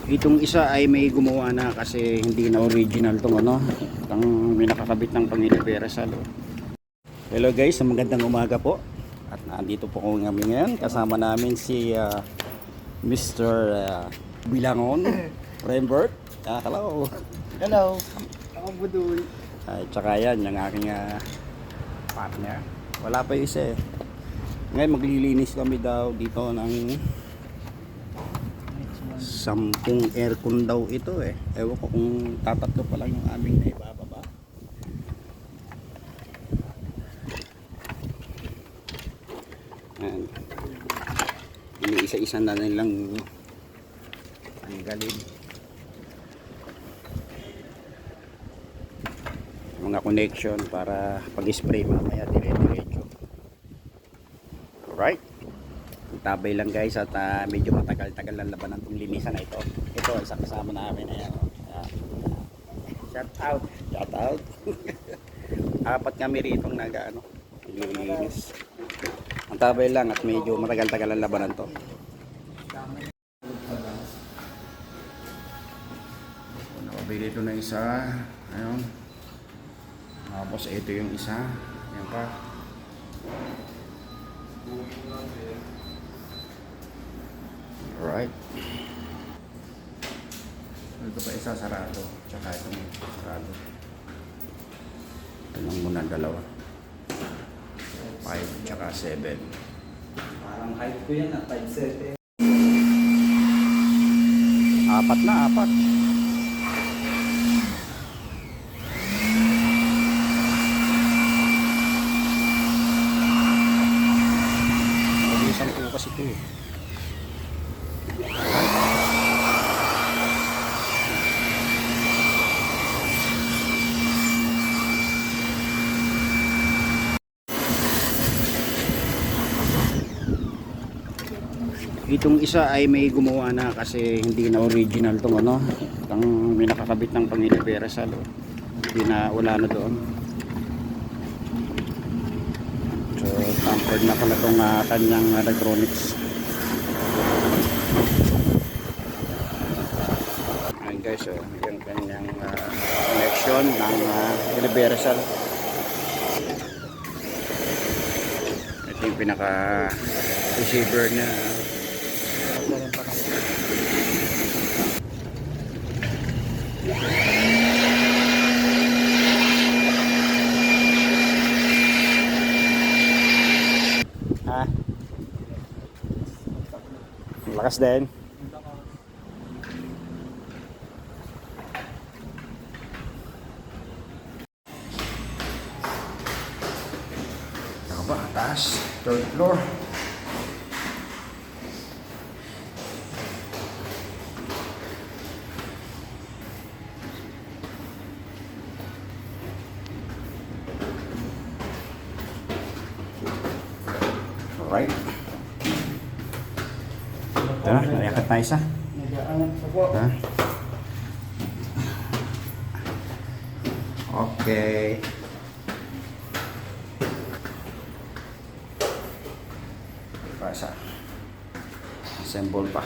Itong isa ay may gumawa na kasi hindi na original tong ano, ang may nakakabit ng Pangiliberasal. Hello guys, magandang umaga po. At nandito po kami ngayon. Kasama namin si Mr. Bilangon, Rembert. Hello. Hello. Ako Budul. Tsaka yan, yung aking partner. Wala pa yung isa eh. Ngayon maglilinis kami daw dito ng 10 aircon daw ito eh. Ewan ko kung tatatlo pa lang yung aming naibababa. Iniisa-isa na nilang tanggalin mga connection para pag-spray mamaya dire-diretso. Alright, tabay lang guys at medyo matagal-tagal lang labanan itong linisan na ito. Ito isang kasama namin. Ayan. Shout out. Shout out. Apat kami rito nilinis. Ang tabay lang at medyo matagal-tagal lang labanan to. Nakabili ito na isa. Ayun. Tapos ito yung isa. Ayan pa. Alright. Ito pa isa sarado. Tsaka ito sarado. Ito lang muna dalawa. 5 tsaka 7. Parang height ko yan 5'7". Apat na, apat. Isang po kasi ito eh. Itong isa ay may gumawa na kasi hindi na original tong ano, ang may nakakabit ng Pangiliberasal. Hindi na, wala na doon. So tampered na pala tong kanyang electronics. Ayan guys, yung kanyang connection ng Pangiliberasal. Ito yung pinaka receiver na. Lakas din. Ako ba? Taas. 3rd floor. Alright. Ito na, naiakat na isa. Okay. Pasa. Assemble pa.